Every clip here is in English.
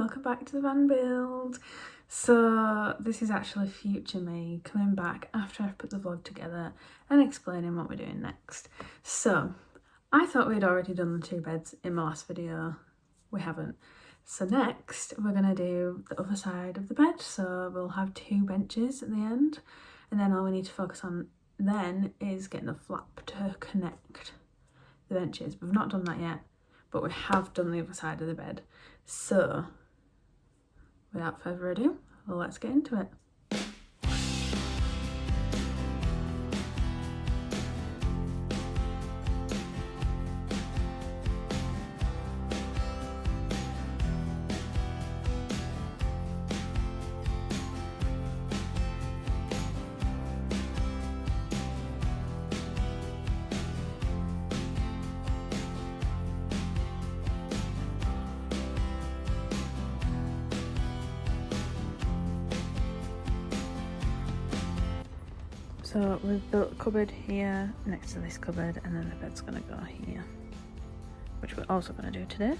welcome back to the van build. So this is actually future me coming back after I've put the vlog together and explaining what we're doing next. So I thought we'd already done the 2 beds in my last video. We haven't. So next we're going to do the other side of the bed. So we'll have 2 benches at the end, and then all we need to focus on then is getting the flap to connect the benches. We've not done that yet, but we have done the other side of the bed. So without further ado, let's get into it. So we've built a cupboard here next to this cupboard, and then the bed's going to go here, which we're also going to do today.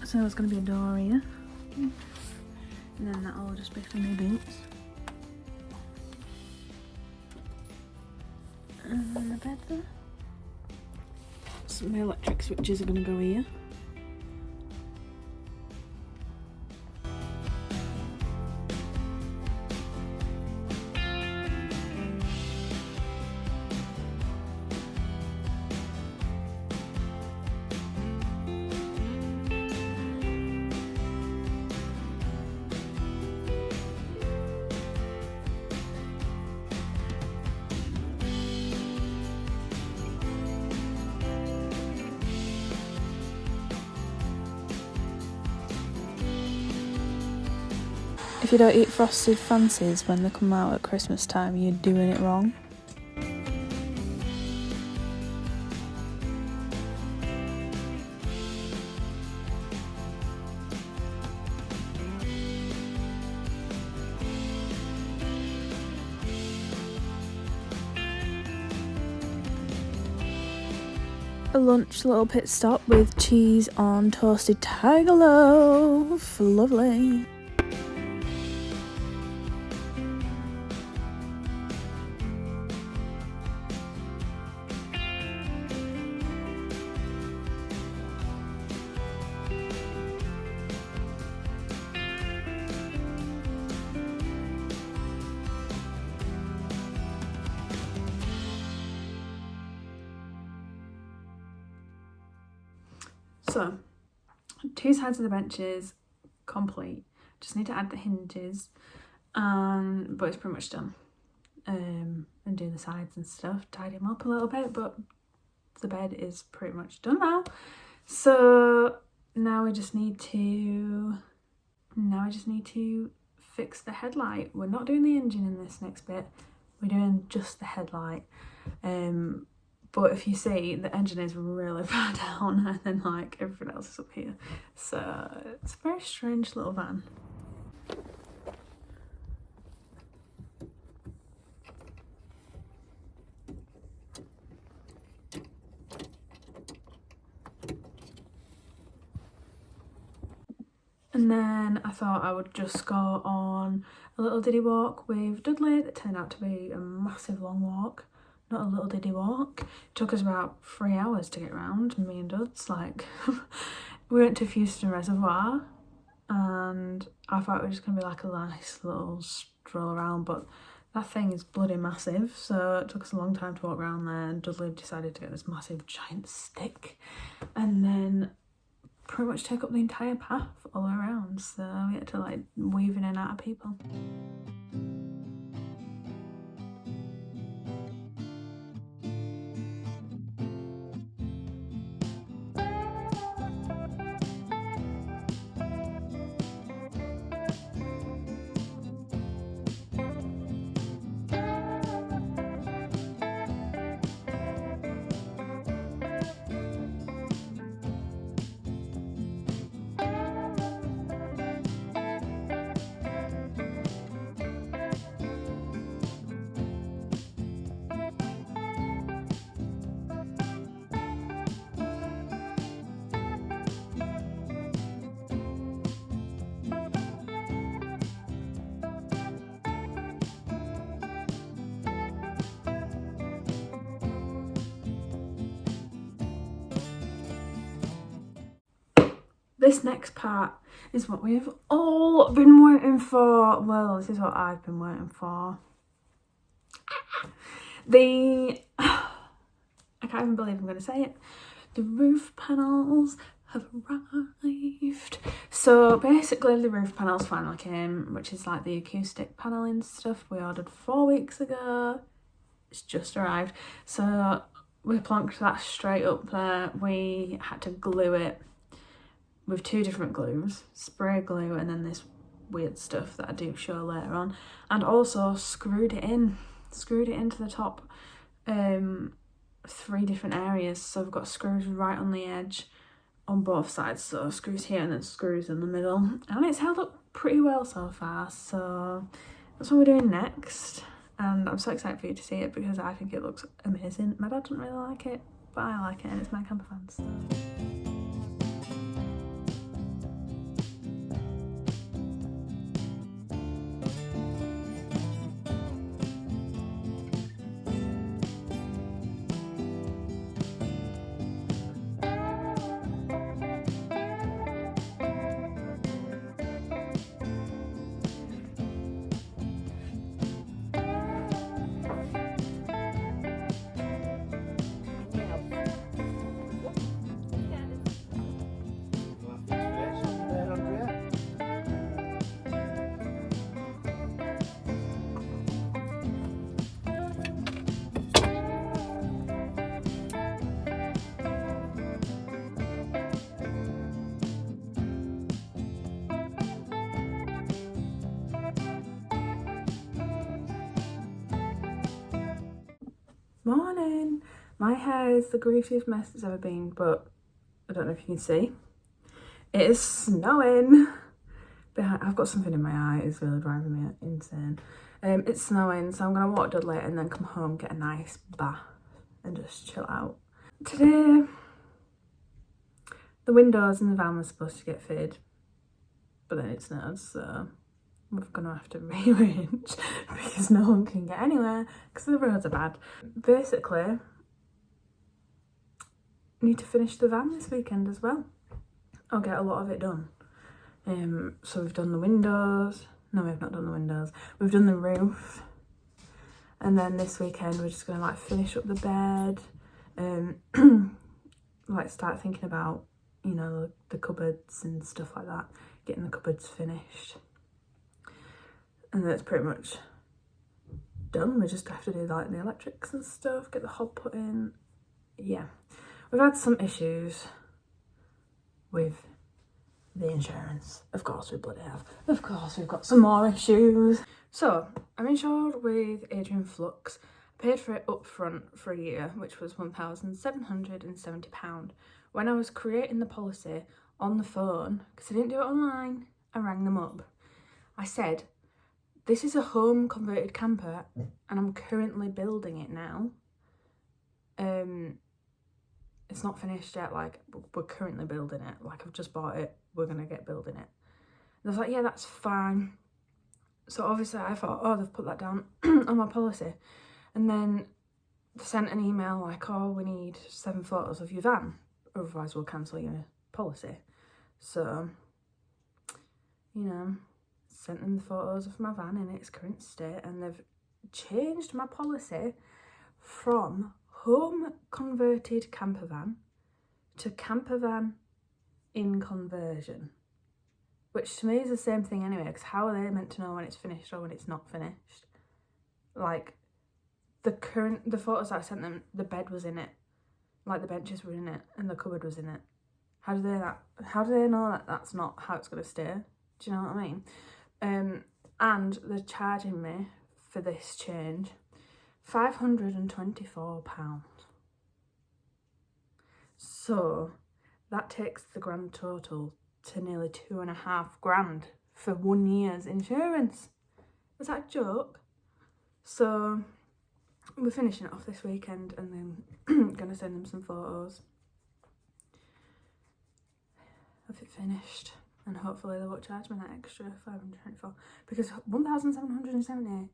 So there's going to be a door here, and then that'll just be for my boots. And then the bed there. So my electric switches are going to go here. If you don't eat frosted fancies when they come out at Christmas time, you're doing it wrong. A lunch little pit stop with cheese on toasted tiger loaf. Lovely. So, 2 sides of the benches complete. Just need to add the hinges, but it's pretty much done. And do the sides and stuff, tidy them up a little bit, but the bed is pretty much done now. So now we just need to fix the headlight. We're not doing the engine in this next bit. We're doing just the headlight. But if you see, the engine is really far down, and then like everything else is up here. So it's a very strange little van. And then I thought I would just go on a little diddy walk with Dudley that turned out to be a massive long walk. Not a little diddy walk. It took us about 3 hours to get around, me and Duds. Like, we went to Fewston Reservoir, and I thought it was just going to be like a nice little stroll around, but that thing is bloody massive, so it took us a long time to walk around there, and Dudley decided to get this massive giant stick and then pretty much take up the entire path all around, so we had to like weave in and out of people. this next part is what we have all been waiting for. Well, this is what I've been waiting for. I can't even believe I'm going to say it. The roof panels have arrived. So basically the roof panels finally came, which is like the acoustic paneling stuff we ordered 4 weeks ago. It's just arrived. So we plonked that straight up there. We had to glue it with 2 different glues, spray glue and then this weird stuff that I do show later on, and also screwed it into the top 3 different areas. So we've got screws right on the edge on both sides, so screws here and then screws in the middle, and it's held up pretty well so far. So that's what we're doing next, and I'm so excited for you to see it because I think it looks amazing. My dad doesn't really like it, but I like it and it's my camper van, so. Morning! My hair is the greasiest mess it's ever been, but I don't know if you can see. It is snowing! I've got something in my eye, it's really driving me insane. It's snowing, so I'm going to walk Dudley and then come home, get a nice bath and just chill out. Today, the windows in the van were supposed to get fitted, but then it snowed, so we're going to have to rearrange because no one can get anywhere because the roads are bad. Basically, need to finish the van this weekend as well. I'll get a lot of it done. So we've done the windows. No, we've not done the windows. We've done the roof. And then this weekend we're just going to like finish up the bed. Like start thinking about, you know, the cupboards and stuff like that. Getting the cupboards finished. And that's pretty much done. We just have to do like the electrics and stuff, get the hob put in. Yeah, we've had some issues with the insurance. Of course we bloody have. Of course we've got some more issues. So I'm insured with Adrian Flux. I paid for it up front for a year, which was £1,770. When I was creating the policy on the phone, because I didn't do it online, I rang them up. I said, this is a home converted camper and I'm currently building it now. It's not finished yet, like we're currently building it. Like I've just bought it, we're gonna get building it. And I was like, yeah, that's fine. So obviously I thought, oh, they've put that down on my policy. And then they sent an email like, oh, we need 7 photos of your van, otherwise we'll cancel your policy. So, you know, sent them the photos of my van in its current state, and they've changed my policy from home converted camper van to camper van in conversion, which to me is the same thing anyway, because how are they meant to know when it's finished or when it's not finished? Like the photos that I sent them, the bed was in it, like the benches were in it and the cupboard was in it. How do they know that that's not how it's going to stay? Do you know what I mean? And they're charging me for this change £524. So that takes the grand total to nearly £2,500 for 1 year's insurance. Was that a joke? So we're finishing it off this weekend and then gonna send them some photos of it finished. And hopefully they won't charge me that extra £524, because £1,770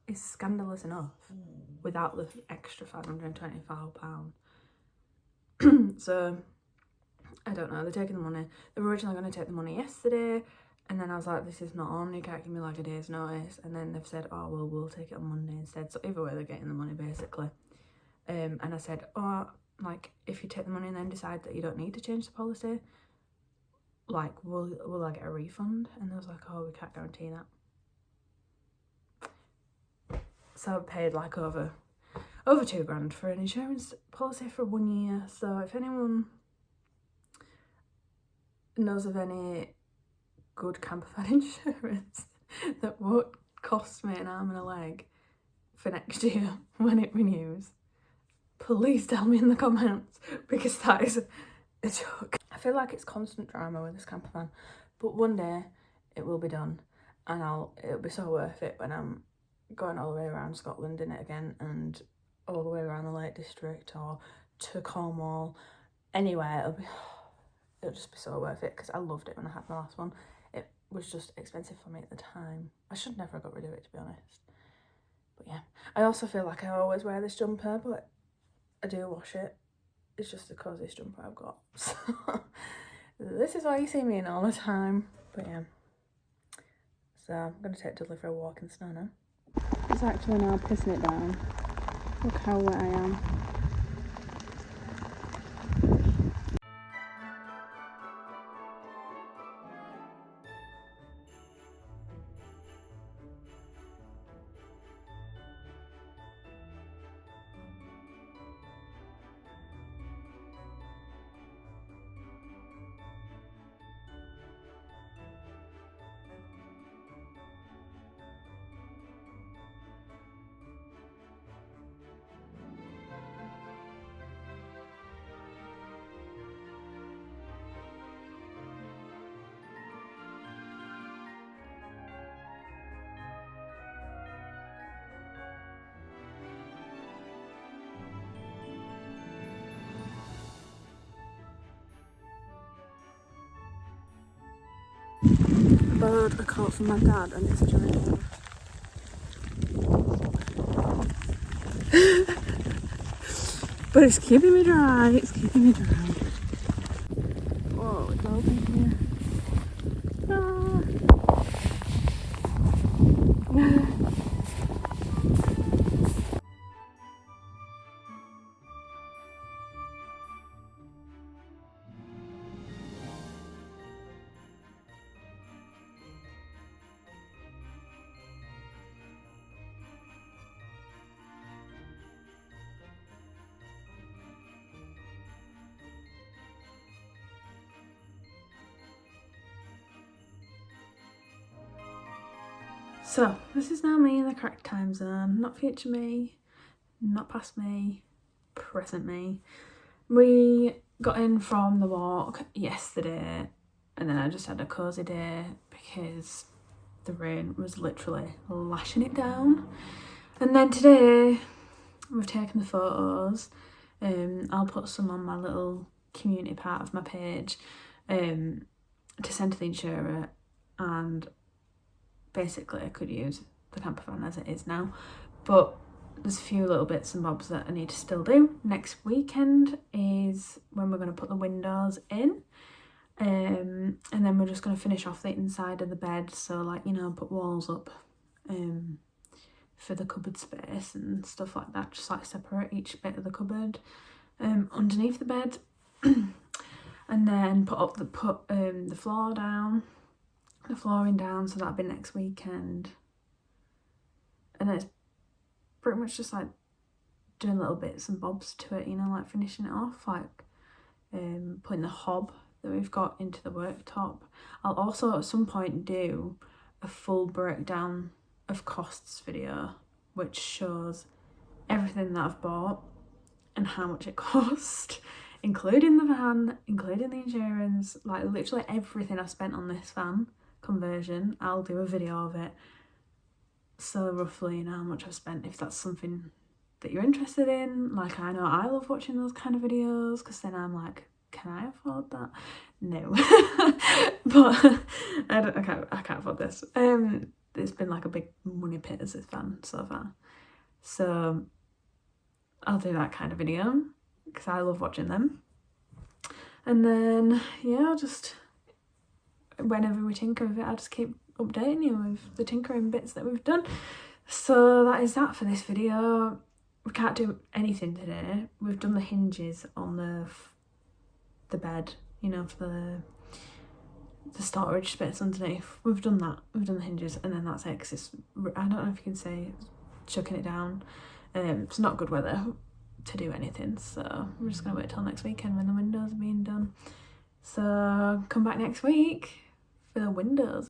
is scandalous enough without the extra £524. So I don't know, they're taking the money. They were originally going to take the money yesterday, and then I was like, this is not on, you can't give me like a day's notice. And then they've said, oh, well, we'll take it on Monday instead. So either way, they're getting the money, basically. And I said, oh, like, if you take the money and then decide that you don't need to change the policy, like, will I get a refund? And they was like, oh, we can't guarantee that. So I paid like over £2,000 for an insurance policy for 1 year. So if anyone knows of any good campervan insurance that won't cost me an arm and a leg for next year when it renews, please tell me in the comments, because that is a joke. I feel like it's constant drama with this campervan, but one day it will be done, and it'll be so worth it when I'm going all the way around Scotland in it again, and all the way around the Lake District or to Cornwall. Anywhere, it'll just be so worth it, because I loved it when I had my last one. It was just expensive for me at the time. I should never have got rid of it, to be honest. But yeah, I also feel like I always wear this jumper, but I do wash it. It's just the coziest jumper I've got. So this is why you see me in all the time. But yeah, so I'm going to take Dudley for a walk in the snow now. It's actually now pissing it down. Look how wet I am. I borrowed a coat from my dad, and it's a giant. But it's keeping me dry, it's keeping me dry. Whoa, it's open here. Ah. So, this is now me in the correct time zone, not future me, not past me, present me. We got in from the walk yesterday, and then I just had a cosy day because the rain was literally lashing it down. And then today, we've taken the photos. I'll put some on my little community part of my page to send to the insurer, and basically I could use the campervan as it is now, but there's a few little bits and bobs that I need to still do. Next weekend is when we're going to put the windows in, and then we're just going to finish off the inside of the bed, so like, you know, put walls up for the cupboard space and stuff like that, just like separate each bit of the cupboard underneath the bed. And then put the floor down, the flooring down, so that'll be next weekend. And then it's pretty much just like doing little bits and bobs to it, you know, like finishing it off, like putting the hob that we've got into the worktop. I'll also at some point do a full breakdown of costs video, which shows everything that I've bought and how much it cost, including the van, including the insurance, like literally everything I spent on this van conversion. I'll do a video of it, so roughly you know how much I've spent, if that's something that you're interested in. Like, I know I love watching those kind of videos, because then I'm like, can I afford that? No. But I can't afford this. It's been like a big money pit as this van so far, so I'll do that kind of video because I love watching them. And then, yeah, I'll just, whenever we tinker with it, I'll just keep updating you with the tinkering bits that we've done. So that is that for this video. We can't do anything today. We've done the hinges on the bed, you know, for the storage space underneath. We've done that. We've done the hinges, and then that's it, because it's, I don't know if you can say, chucking it down. It's not good weather to do anything, so we're just gonna wait till next weekend when the windows are being done. So come back next week for the windows.